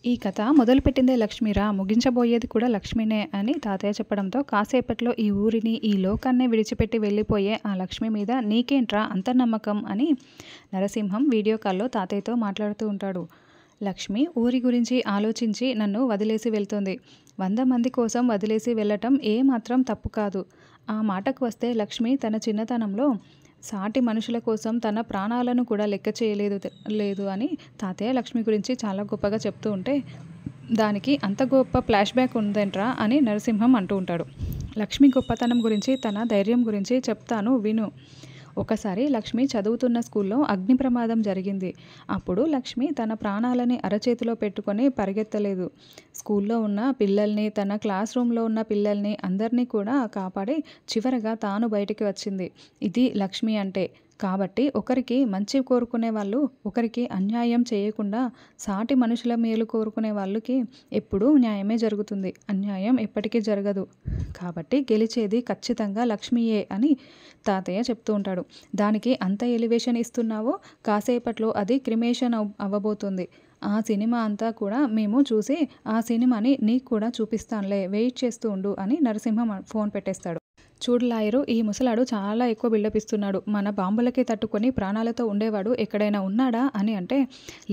ఈ కథ మొదలుపెట్టిందే లక్ష్మిరా, ముగించబోయేది కూడా లక్ష్మినే అని తాతయ్య చెప్పడంతో కాసేపట్లో ఈ ఊరిని, ఈ లోకాన్నే విడిచిపెట్టి వెళ్ళిపోయే ఆ లక్ష్మి మీద నీకేంట్రా అంత నమ్మకం అని నరసింహం వీడియో కాల్లో తాతయ్యతో మాట్లాడుతూ ఉంటాడు. లక్ష్మి ఊరి గురించి ఆలోచించి నన్ను వదిలేసి వెళ్తుంది. 100 మంది కోసం వదిలేసి వెళ్ళటం ఏమాత్రం తప్పు కాదు. ఆ మాటకు వస్తే లక్ష్మి తన చిన్నతనంలో సాటి మనుషుల కోసం తన ప్రాణాలను కూడా లెక్క చేయలేదు అని తాతయ్య లక్ష్మి గురించి చాలా గొప్పగా చెప్తూ ఉంటే, దానికి అంత గొప్ప ఫ్లాష్ బ్యాక్ ఉందేంట్రా అని నరసింహం అంటూ ఉంటాడు. లక్ష్మి గొప్పతనం గురించి, తన ధైర్యం గురించి చెప్తాను విను. ఒకసారి లక్ష్మి చదువుతున్న స్కూల్లో అగ్ని ప్రమాదం జరిగింది. అప్పుడు లక్ష్మి తన ప్రాణాలని అరచేతిలో పెట్టుకొని పరిగెత్తలేదు. స్కూల్లో ఉన్న పిల్లల్ని, తన క్లాస్ రూమ్లో ఉన్న పిల్లల్ని అందరినీ కూడా కాపాడి చివరగా తాను బయటికి వచ్చింది. ఇది లక్ష్మి అంటే. కాబట్టి ఒకరికి మంచి కోరుకునే వాళ్ళు, ఒకరికి అన్యాయం చేయకుండా సాటి మనుషుల మేలు కోరుకునే వాళ్ళకి ఎప్పుడూ న్యాయమే జరుగుతుంది. అన్యాయం ఎప్పటికీ జరగదు. కాబట్టి గెలిచేది ఖచ్చితంగా లక్ష్మియే అని తాతయ్య చెప్తూ ఉంటాడు. దానికి అంత ఎలివేషన్ ఇస్తున్నావో కాసేపట్లో అది క్రిమేషన్ అవ్వబోతుంది. ఆ సినిమా అంతా కూడా మేము చూసి ఆ సినిమాని నీకు కూడా చూపిస్తానులే, వెయిట్ చేస్తూ ఉండు అని నరసింహం ఫోన్ పెట్టేస్తాడు. చూడు లాయరు, ఈ ముసలాడు చాలా ఎక్కువ బిల్డప్ ఇస్తున్నాడు. మన బాంబులకే తట్టుకొని ప్రాణాలతో ఉండేవాడు ఎక్కడైనా ఉన్నాడా అని అంటే,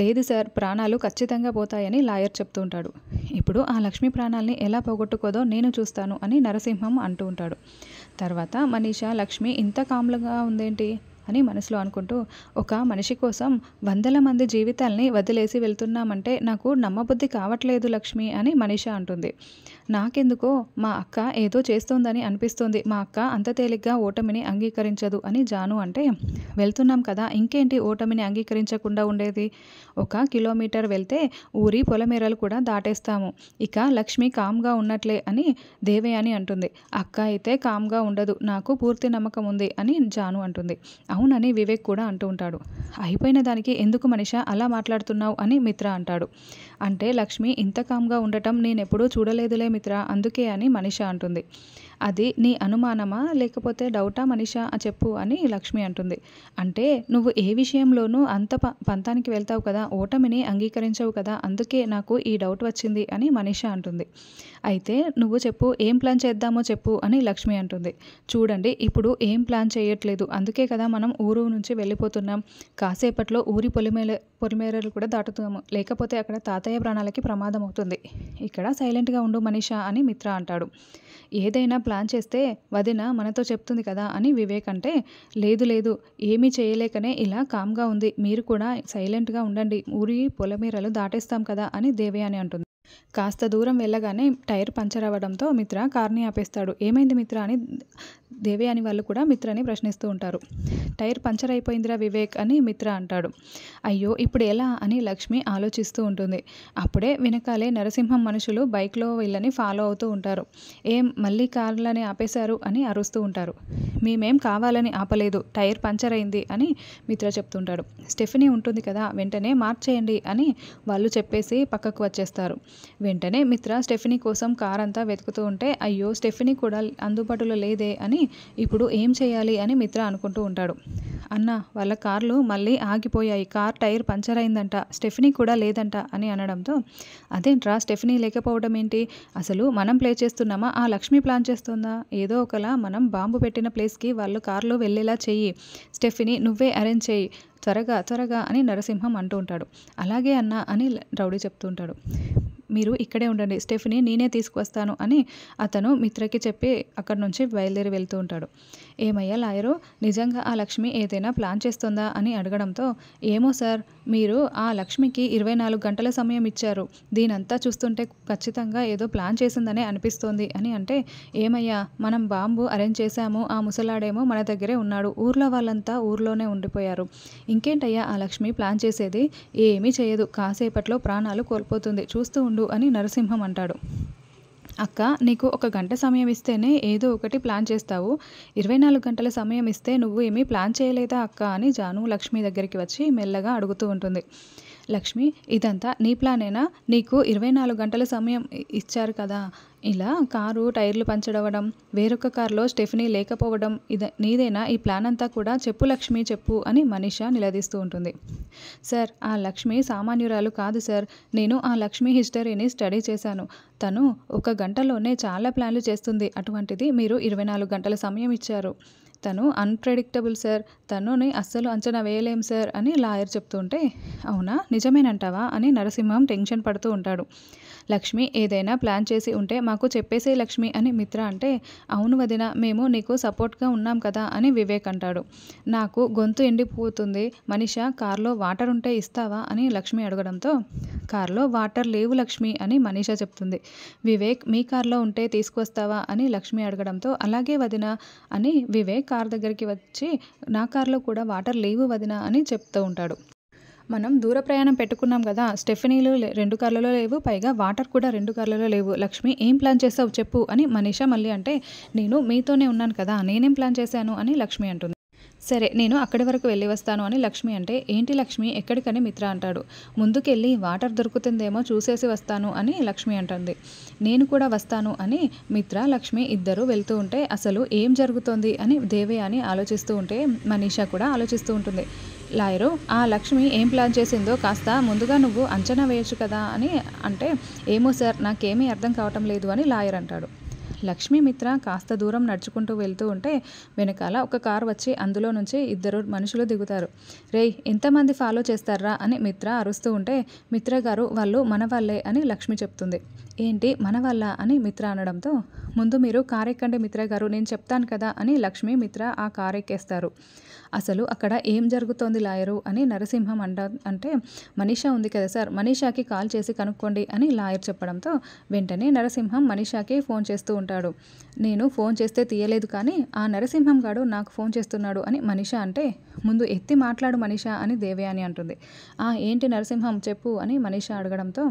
లేదు సార్, ప్రాణాలు ఖచ్చితంగా పోతాయని లాయర్ చెప్తూ ఉంటాడు. ఇప్పుడు ఆ లక్ష్మి ప్రాణాలని ఎలా పోగొట్టుకోదో నేను చూస్తాను అని నరసింహం అంటూ ఉంటాడు. తర్వాత మనీషా లక్ష్మి ఇంత కామ్లుగా ఉందేంటి అని మనసులో అనుకుంటూ, ఒక మనిషి కోసం 100 మంది జీవితాల్ని వదిలేసి వెళ్తున్నామంటే నాకు నమ్మబుద్ధి కావట్లేదు లక్ష్మి అని మనీషా అంటుంది. నాకెందుకో మా అక్క ఏదో చేస్తోందని అనిపిస్తోంది. మా అక్క అంత తేలిగ్గా ఓటమిని అంగీకరించదు అని జాను అంటే, వెళ్తున్నాం కదా, ఇంకేంటి ఓటమిని అంగీకరించకుండా ఉండేది. 1 కిలోమీటర్ వెళ్తే ఊరి పొలమేరలు కూడా దాటేస్తాము. ఇక లక్ష్మి కామ్గా ఉన్నట్లే అని దేవయాని అంటుంది. అక్క అయితే కామ్గా ఉండదు, నాకు పూర్తి నమ్మకం ఉంది అని జాను అంటుంది. అవునని వివేక్ కూడా అంటూ ఉంటాడు. అయిపోయిన దానికి ఎందుకు మనీషా అలా మాట్లాడుతున్నావు అని మిత్ర అంటాడు. అంటే లక్ష్మి ఇంత కామ్గా ఉండటం నేనెప్పుడూ చూడలేదులే మిత్ర, అందుకే అని మనీషా అంటుంది. అది నీ అనుమానమా లేకపోతే డౌటా మనీషా చెప్పు అని లక్ష్మి అంటుంది. అంటే నువ్వు ఏ విషయంలోనూ అంత పంతానికి వెళ్తావు కదా, ఓటమిని అంగీకరించవు కదా, అందుకే నాకు ఈ డౌట్ వచ్చింది అని మనీషా అంటుంది. అయితే నువ్వు చెప్పు, ఏం ప్లాన్ చేద్దామో చెప్పు అని లక్ష్మి అంటుంది. చూడండి, ఇప్పుడు ఏం ప్లాన్ చేయట్లేదు, అందుకే కదా మనం ఊరు నుంచి వెళ్ళిపోతున్నాం. కాసేపట్లో ఊరి పొలిమేరలు కూడా దాటుతాము, లేకపోతే అక్కడ తాతయ్య ప్రాణాలకి ప్రమాదం అవుతుంది. ఇక్కడ సైలెంట్గా ఉండు మనీషా అని మిత్ర అంటాడు. ఏదైనా ప్లాన్ చేస్తే వదిన మనతో చెప్తుంది కదా అని వివేక్ అంటే, లేదు లేదు, ఏమీ చేయలేకనే ఇలా కామ్గా ఉంది, మీరు కూడా సైలెంట్గా ఉండండి, ఊరి పొలమేరలు దాటేస్తాం కదా అని దేవయాని అంటుంది. కాస్త దూరం వెళ్ళగానే టైర్ పంచర్ అవ్వడంతో మిత్ర కార్ని ఆపేస్తాడు. ఏమైంది మిత్ర అని దేవయాని వాళ్ళు కూడా మిత్రని ప్రశ్నిస్తూ ఉంటారు. టైర్ పంచర్ అయిపోయిందిరా వివేక్ అని మిత్ర అంటాడు. అయ్యో ఇప్పుడు ఎలా అని లక్ష్మి ఆలోచిస్తూ ఉంటుంది. అప్పుడే వెనకాలే నరసింహం మనుషులు బైక్లో వీళ్ళని ఫాలో అవుతూ ఉంటారు. ఏం మళ్ళీ కార్లని ఆపేశారు అని అరుస్తూ ఉంటారు. మేమేం కావాలని ఆపలేదు, టైర్ పంచర్ అయింది అని మిత్ర చెప్తుంటాడు. స్టెఫనీ ఉంటుంది కదా, వెంటనే మార్చేయండి అని వాళ్ళు చెప్పేసి పక్కకు వచ్చేస్తారు. వెంటనే మిత్ర స్టెఫనీ కోసం కార్ అంతా వెతుకుతూ ఉంటే, అయ్యో స్టెఫనీ కూడా అందుబాటులో లేదే అని ఇప్పుడు ఏం చేయాలి అని మిత్ర అనుకుంటూ ఉంటాడు. అన్న, వాళ్ళ కార్లు మళ్ళీ ఆగిపోయాయి, కార్ టైర్ పంచర్ అయిందంట, స్టెఫనీ కూడా లేదంట అని అనడంతో, అదేంట్రా స్టెఫనీ లేకపోవడం ఏంటి, అసలు మనం ప్లే చేస్తున్నామా, ఆ లక్ష్మి ప్లాన్ చేస్తుందా, ఏదో ఒకలా మనం బాంబు పెట్టిన ప్లేస్కి వాళ్ళు కార్లు వెళ్ళేలా చెయ్యి, స్టెఫనీ నువ్వే అరేంజ్ చెయ్యి, త్వరగా త్వరగా అని నరసింహం అంటూ ఉంటాడు. అలాగే అన్న అని రౌడీ చెప్తూ ఉంటాడు. మీరు ఇక్కడే ఉండండి, స్టెఫనీ నేనే తీసుకువస్తాను అని అతను మిత్రకి చెప్పి అక్కడి నుంచి బయలుదేరి వెళ్తూ ఉంటాడు. ఏమయ్యా లాయరు, నిజంగా ఆ లక్ష్మి ఏదైనా ప్లాన్ చేస్తుందా అని అడగడంతో, ఏమో సార్, మీరు ఆ లక్ష్మికి 24 గంటల సమయం ఇచ్చారు, దీనంతా చూస్తుంటే ఖచ్చితంగా ఏదో ప్లాన్ చేసిందనే అనిపిస్తోంది అని అంటే, ఏమయ్యా మనం బాంబు అరేంజ్ చేశాము, ఆ ముసలాడేమో మన దగ్గరే ఉన్నాడు, ఊర్లో వాళ్ళంతా ఊర్లోనే ఉండిపోయారు, ఇంకేంటయ్యా ఆ లక్ష్మి ప్లాన్ చేసేది, ఏమీ చేయదు, కాసేపట్లో ప్రాణాలు కోల్పోతుంది, చూస్తూ ఉండు అని నరసింహం అంటాడు. అక్క, నీకు 1 గంట సమయం ఇస్తేనే ఏదో ఒకటి ప్లాన్ చేస్తావు, 24 గంటల సమయం ఇస్తే నువ్వు ఏమీ ప్లాన్ చేయలేదా అక్క అని జాను లక్ష్మి దగ్గరికి వచ్చి మెల్లగా అడుగుతూ ఉంటుంది. లక్ష్మి, ఇదంతా నీ ప్లానేనా, నీకు 24 గంటల సమయం ఇచ్చారు కదా, ఇలా కారు టైర్లు పంచడవడం, వేరొక కారులో స్టెఫనీ లేకపోవడం, నీదేనా ఈ ప్లాన్ అంతా కూడా? చెప్పు లక్ష్మి చెప్పు అని మనీషా నిలదీస్తూ ఉంటుంది. సార్, ఆ లక్ష్మి సామాన్యురాలు కాదు సార్. నేను ఆ లక్ష్మి హిస్టరీని స్టడీ చేశాను. తను ఒక గంటలోనే చాలా ప్లాన్లు చేస్తుంది. అటువంటిది మీరు 24 గంటల సమయం ఇచ్చారు. తను అన్‌ప్రెడిక్టబుల్ సార్. తనుని అస్సలు అంచనా వేయలేం సార్ అని లాయర్ చెప్తూ ఉంటే, అవునా, నిజమేనంటావా అని నరసింహం టెన్షన్ పడుతూ ఉంటాడు. లక్ష్మి ఏదైనా ప్లాన్ చేసి ఉంటే మాకు చెప్పేసేయ్ లక్ష్మి అని మిత్ర అంటే, అవును వదిన, మేము నీకు సపోర్ట్‌గా ఉన్నాం కదా అని వివేక్ అంటాడు. నాకు గొంతు ఎండిపోతుంది. మనీషా, కార్‌లో వాటర్ ఉంటే ఇస్తావా అని లక్ష్మి అడగడంతో, కార్‌లో వాటర్ లేవు లక్ష్మి అని మనీషా చెప్తుంది. వివేక్, మీ కార్‌లో ఉంటే తీసుకొస్తావా అని లక్ష్మి అడగడంతో, అలాగే వదిన అని వివేక్ కార్ దగ్గరికి వచ్చి, నా కార్‌లో కూడా వాటర్ లేవు వదిన అని చెప్తూ ఉంటాడు. మనం దూర ప్రయాణం పెట్టుకున్నాం కదా, స్టెఫనీలు 2 కార్లలో లేవు, పైగా వాటర్ కూడా 2 కార్లలో లేవు. లక్ష్మి, ఏం ప్లాన్ చేసావు చెప్పు అని మనీషా మళ్ళీ అంటే, నేను మీతోనే ఉన్నాను కదా, నేనేం ప్లాన్ చేశాను అని లక్ష్మి అంటుంది. సరే, నేను అక్కడి వరకు వెళ్ళి వస్తాను అని లక్ష్మి అంటే, ఏంటి లక్ష్మి ఎక్కడికని మిత్ర అంటాడు. ముందుకెళ్ళి వాటర్ దొరుకుతుందేమో చూసేసి వస్తాను అని లక్ష్మి అంటుంది. నేను కూడా వస్తాను అని మిత్ర, లక్ష్మి ఇద్దరు వెళ్తూ ఉంటే అసలు ఏం జరుగుతోంది అని దేవయాని ఆలోచిస్తూ ఉంటే మనీషా కూడా ఆలోచిస్తూ ఉంటుంది. లాయరు, ఆ లక్ష్మి ఏం ప్లాన్ చేసిందో కాస్త ముందుగా నువ్వు అంచనా వేయొచ్చు కదా అని అంటే, ఏమో సార్, నాకేమీ అర్థం కావటం లేదు అని లాయర్ అంటాడు. లక్ష్మి మిత్ర కాస్త దూరం నడుచుకుంటూ వెళ్తూ ఉంటే వెనకాల ఒక కారు వచ్చి అందులో నుంచి 2 మనుషులు దిగుతారు. రేయ్, ఎంతమంది ఫాలో చేస్తారా అని మిత్ర అరుస్తూ ఉంటే, మిత్ర గారు, వాళ్ళు మన వాళ్ళే అని లక్ష్మి చెప్తుంది. ఏంటి మన వాళ్ళ అని మిత్ర అనడంతో, ముందు మీరు కారు ఎక్కండి మిత్ర గారు, నేను చెప్తాను కదా అని లక్ష్మి మిత్ర ఆ కారు ఎక్కేస్తారు. అసలు అక్కడ ఏం జరుగుతోంది లాయరు అని నరసింహం అంటే, మనీషా ఉంది కదా సార్, మనీషాకి కాల్ చేసి కనుక్కోండి అని లాయర్ చెప్పడంతో వెంటనే నరసింహం మనీషాకి ఫోన్ చేస్తూ ఉంటాడు. నేను ఫోన్ చేస్తే తీయలేదు కానీ ఆ నరసింహం గాడు నాకు ఫోన్ చేస్తున్నాడు అని మనీషా అంటే, ముందు ఎత్తి మాట్లాడు మనీషా అని దేవయాని అంటుంది. ఏంటి నరసింహం చెప్పు అని మనీషా అడగడంతో,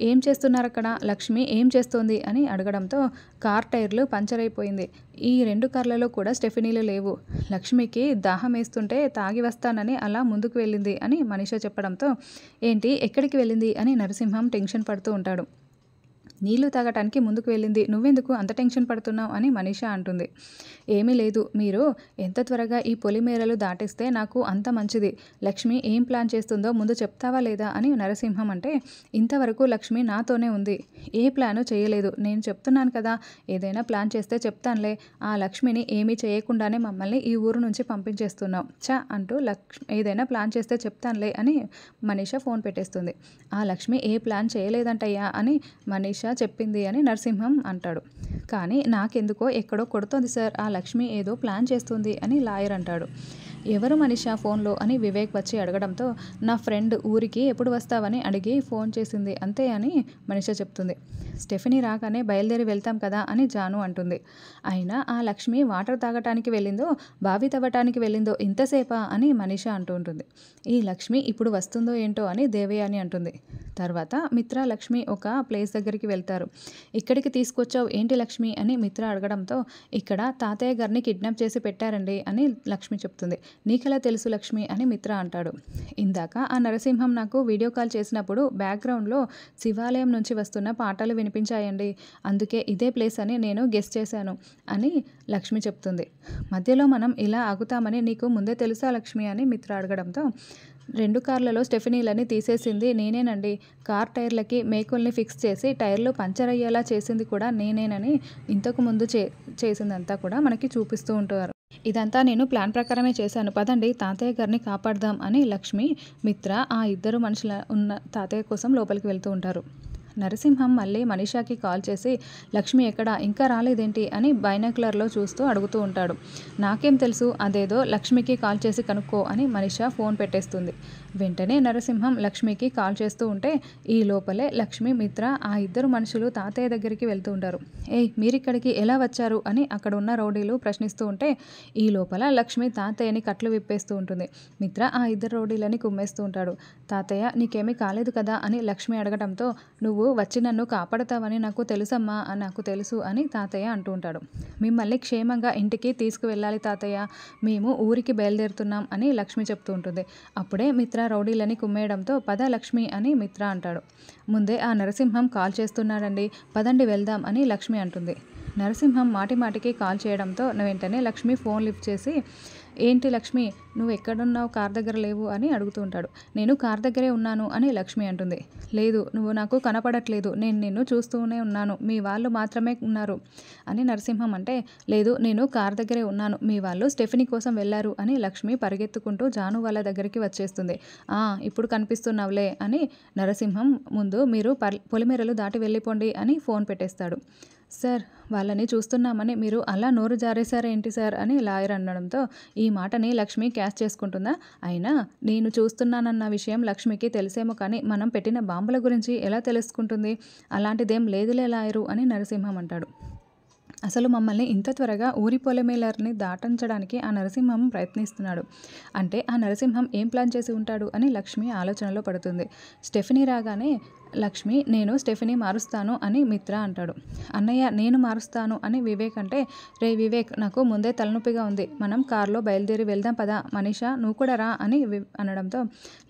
ఏం చేస్తున్నారు అక్కడ, లక్ష్మి ఏం చేస్తోంది అని అడగడంతో, కార్ టైర్లు పంచర్ అయిపోయింది. ఈ 2 కార్లలో కూడా స్టెఫనీలు లేవు. లక్ష్మికి దాహం వేస్తుంటే తాగి వస్తానని అలా ముందుకు వెళ్ళింది అని మనీషా చెప్పడంతో, ఏంటి ఎక్కడికి వెళ్ళింది అని నరసింహం టెన్షన్ పడుతూ ఉంటాడు. నీళ్లు తాగటానికి ముందుకు వెళ్ళింది, నువ్వెందుకు అంత టెన్షన్ పడుతున్నావు అని మనీషా అంటుంది. ఏమీ లేదు, మీరు ఎంత త్వరగా ఈ పొలిమేరలు దాటిస్తే నాకు అంత మంచిది. లక్ష్మి ఏం ప్లాన్ చేస్తుందో ముందు చెప్తావా లేదా అని నరసింహం అంటే, ఇంతవరకు లక్ష్మి నాతోనే ఉంది, ఏ ప్లాను చేయలేదు. నేను చెప్తున్నాను కదా, ఏదైనా ప్లాన్ చేస్తే చెప్తానులే. ఆ లక్ష్మిని ఏమీ చేయకుండానే మమ్మల్ని ఈ ఊరు నుంచి పంపించేస్తున్నావు చ అంటూ, ఏదైనా ప్లాన్ చేస్తే చెప్తానులే అని మనీషా ఫోన్ పెట్టేస్తుంది. ఆ లక్ష్మి ఏ ప్లాన్ చేయలేదంటయ్యా అని మనీషా చెప్పింది అని నరసింహం అంటాడు. కానీ నాకెందుకో ఎక్కడో కొడుతోంది సార్, ఆ లక్ష్మి ఏదో ప్లాన్ చేస్తుంది అని లాయర్ అంటాడు. ఎవరు మనీషా ఫోన్లో అని వివేక్ వచ్చి అడగడంతో, నా ఫ్రెండ్ ఊరికి ఎప్పుడు వస్తావని అడిగి ఫోన్ చేసింది అంతే అని మనీషా చెప్తుంది. స్టెఫనీ రాగానే బయలుదేరి వెళ్తాం కదా అని జాను అంటుంది. అయినా ఆ లక్ష్మి వాటర్ తాగటానికి వెళ్ళిందో బావి తవ్వటానికి వెళ్ళిందో ఇంతసేపా అని మనీషా అంటూ ఉంటుంది. ఈ లక్ష్మి ఇప్పుడు వస్తుందో ఏంటో అని దేవయాని అంటుంది. తర్వాత మిత్ర లక్ష్మి ఒక ప్లేస్ దగ్గరికి వెళ్తారు. ఇక్కడికి తీసుకొచ్చావు ఏంటి లక్ష్మి అని మిత్ర అడగడంతో, ఇక్కడ తాతయ్య గారిని కిడ్నాప్ చేసి పెట్టారండి అని లక్ష్మి చెప్తుంది. నీకెలా తెలుసు లక్ష్మి అని మిత్ర అంటాడు. ఇందాక ఆ నరసింహం నాకు వీడియో కాల్ చేసినప్పుడు బ్యాక్గ్రౌండ్లో శివాలయం నుంచి వస్తున్న పాటలు వినిపించాయండి, అందుకే ఇదే ప్లేస్ అని నేను గెస్ చేశాను అని లక్ష్మి చెప్తుంది. మధ్యలో మనం ఇలా ఆగుతామని నీకు ముందే తెలుసా లక్ష్మి అని మిత్ర అడగడంతో, 2 కార్లలో స్టెఫనీలని తీసేసింది నేనేనండి, కార్ టైర్లకి మేకుల్ని ఫిక్స్ చేసి టైర్లు పంచర్ అయ్యేలా చేసింది కూడా నేనేనని ఇంతకు ముందు చేసిందంతా కూడా మనకి చూపిస్తూ ఉంటారు. ఇదంతా నేను ప్లాన్ ప్రకారమే చేశాను, పదండి తాతయ్య గారిని కాపాడదాం అని లక్ష్మి మిత్ర ఆ 2 మనుషుల ఉన్న తాతయ్య కోసం లోపలికి వెళ్తూ ఉంటారు. నరసింహం మళ్ళీ మనీషాకి కాల్ చేసి, లక్ష్మి ఎక్కడ, ఇంకా రాలేదేంటి అని బైనాక్యులర్లో చూస్తూ అడుగుతూ ఉంటాడు. నాకేం తెలుసు, అదేదో లక్ష్మికి కాల్ చేసి కనుక్కో అని మనీషా ఫోన్ పెట్టేస్తుంది. వెంటనే నరసింహం లక్ష్మికి కాల్ చేస్తూ ఉంటే ఈ లోపలే లక్ష్మి మిత్ర ఆ 2 మనుషులు తాతయ్య దగ్గరికి వెళ్తూ ఉంటారు. ఏయ్, మీరిక్కడికి ఎలా వచ్చారు అని అక్కడ ఉన్న రౌడీలు ప్రశ్నిస్తూ ఉంటే ఈ లోపల లక్ష్మి తాతయ్యని కట్లు విప్పేస్తూ ఉంటుంది. మిత్ర ఆ 2 రౌడీలని కుమ్మేస్తూ ఉంటాడు. తాతయ్య నీకేమీ కాలేదు కదా అని లక్ష్మి అడగడంతో, నువ్వు వచ్చి నన్ను కాపాడతావని నాకు తెలుసమ్మా, నాకు తెలుసు అని తాతయ్య అంటూ ఉంటాడు. మిమ్మల్ని క్షేమంగా ఇంటికి తీసుకువెళ్ళాలి తాతయ్య, మేము ఊరికి బయలుదేరుతున్నాం అని లక్ష్మి చెప్తూ ఉంటుంది. అప్పుడే మిత్ర రౌడీలని కుమ్మేయడంతో పద లక్ష్మి అని మిత్ర అంటాడు. ముందే ఆ నరసింహం కాల్ చేస్తున్నాడండి, పదండి వెళ్దాం అని లక్ష్మి అంటుంది. నరసింహం మాటిమాటికి కాల్ చేయడంతో వెంటనే లక్ష్మి ఫోన్ లిఫ్ట్ చేసి, ఏంటి లక్ష్మి, నువ్వు ఎక్కడున్నావు, కార్ దగ్గర లేవు అని అడుగుతూ ఉంటాడు. నేను కార్ దగ్గరే ఉన్నాను అని లక్ష్మి అంటుంది. లేదు, నువ్వు నాకు కనపడట్లేదు, నేను నిన్ను చూస్తూనే ఉన్నాను, మీ వాళ్ళు మాత్రమే ఉన్నారు అని నరసింహం అంటే, లేదు నేను కార్ దగ్గరే ఉన్నాను, మీ వాళ్ళు స్టెఫినీ కోసం వెళ్ళారు అని లక్ష్మి పరిగెత్తుకుంటూ జాను వాళ్ళ దగ్గరికి వచ్చేస్తుంది. ఇప్పుడు కనిపిస్తున్నావులే అని నరసింహం ముందు మీరు పొలిమేరలు దాటి వెళ్ళిపోండి అని ఫోన్ పెట్టేస్తాడు. సార్, వాళ్ళని చూస్తున్నామని మీరు అలా నోరు జారేశారేంటి సార్ అని లాయర్ అనడంతో ఈ మాటని లక్ష్మి క్యాచ్ చేసుకుంటుందా? అయినా నేను చూస్తున్నానన్న విషయం లక్ష్మికి తెలిసేమో కానీ మనం పెట్టిన బాంబుల గురించి ఎలా తెలుసుకుంటుంది? అలాంటిదేం లేదులే లాయరు అని నరసింహం అంటాడు. అసలు మమ్మల్ని ఇంత త్వరగా ఊరి పొలిమేరలని దాటించడానికి ఆ నరసింహం ప్రయత్నిస్తున్నాడు అంటే ఆ నరసింహం ఏం ప్లాన్ చేసి ఉంటాడు అని లక్ష్మి ఆలోచనలో పడుతుంది. స్టెఫినీ రాగానే లక్ష్మి, నేను స్టెఫినీ మారుస్తాను అని మిత్ర అంటాడు. అన్నయ్య, నేను మారుస్తాను అని వివేక్ అంటే, రే వివేక్, నాకు ముందే తలనొప్పిగా ఉంది, మనం కారులో బయలుదేరి వెళ్దాం పదా, మనీషా నువ్వు కూడా రా అని అనడంతో,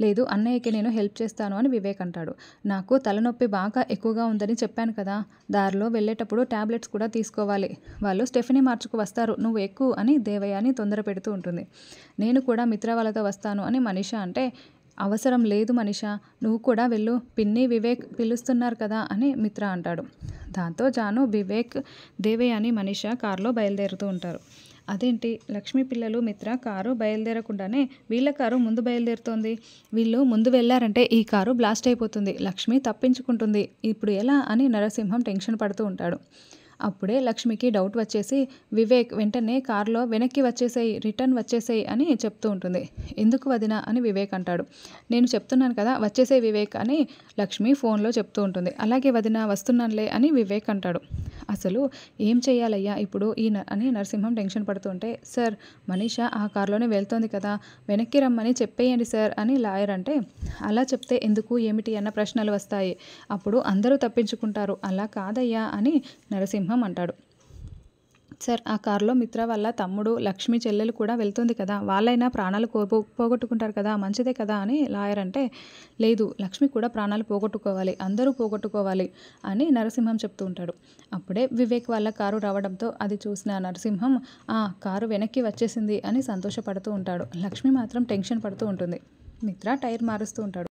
లేదు అన్నయ్యకి నేను హెల్ప్ చేస్తాను అని వివేక్ అంటాడు. నాకు తలనొప్పి బాగా ఎక్కువగా ఉందని చెప్పాను కదా, దారిలో వెళ్ళేటప్పుడు ట్యాబ్లెట్స్ కూడా తీసుకోవాలి, వాళ్ళు స్టెఫినీ మార్చుకు వస్తారు, నువ్వు ఎక్కువ అని దేవయాని తొందర పెడుతూ ఉంటుంది. నేను కూడా మిత్ర వాళ్ళతో వస్తాను అని మనీషా అంటే, అవసరం లేదు మనీషా, నువ్వు కూడా వెళ్ళు, పిన్ని వివేక్ పిలుస్తున్నారు కదా అని మిత్ర అంటాడు. దాంతో జాను, వివేక్, దేవయాని, మనీషా కారులో బయలుదేరుతూ ఉంటారు. అదేంటి, లక్ష్మి పిల్లలు మిత్ర కారు బయలుదేరకుండానే వీళ్ళ కారు ముందు బయలుదేరుతోంది, వీళ్ళు ముందు వెళ్ళారంటే ఈ కారు బ్లాస్ట్ అయిపోతుంది, లక్ష్మి తప్పించుకుంటుంది, ఇప్పుడు ఎలా అని నరసింహం టెన్షన్ పడుతూ ఉంటాడు. అప్పుడే లక్ష్మికి డౌట్ వచ్చేసి, వివేక్ వెంటనే కారులో వెనక్కి వచ్చేసేయి, రిటర్న్ వచ్చేసేయి అని చెప్తూ ఉంటుంది. ఎందుకు వదినా అని వివేక్ అంటాడు. నేను చెప్తున్నాను కదా, వచ్చేసేయి వివేక్ అని లక్ష్మి ఫోన్లో చెప్తూ ఉంటుంది. అలాగే వదినా, వస్తున్నానులే అని వివేక్ అంటాడు. అసలు ఏం చేయాలయ్యా ఇప్పుడు అని నరసింహం టెన్షన్ పడుతుంటే, సార్, మనీషా ఆ కారులోనే వెళ్తోంది కదా, వెనక్కి రమ్మని చెప్పేయండి సార్ అని లాయర్ అంటే, అలా చెప్తే ఎందుకు ఏమిటి అన్న ప్రశ్నలు వస్తాయి, అప్పుడు అందరూ తప్పించుకుంటారు, అలా కాదయ్యా అని నరసింహం అంటాడు. సార్, ఆ కారులో మిత్ర వాళ్ళ తమ్ముడు, లక్ష్మి చెల్లెలు కూడా వెళ్తుంది కదా, వాళ్ళైనా ప్రాణాలు పోగొట్టుకుంటారు కదా, మంచిదే కదా అని లాయర్ అంటే, లేదు లక్ష్మి కూడా ప్రాణాలు పోగొట్టుకోవాలి, అందరూ పోగొట్టుకోవాలి అని నరసింహం చెప్తూ ఉంటాడు. అప్పుడే వివేక్ వాళ్ళ కారు రావడంతో అది చూసిన నరసింహం, కారు వెనక్కి వచ్చేసింది అని సంతోషపడుతూ ఉంటాడు. లక్ష్మి మాత్రం టెన్షన్ పడుతూ ఉంటుంది. మిత్ర టైర్ మారుస్తూ ఉంటాడు.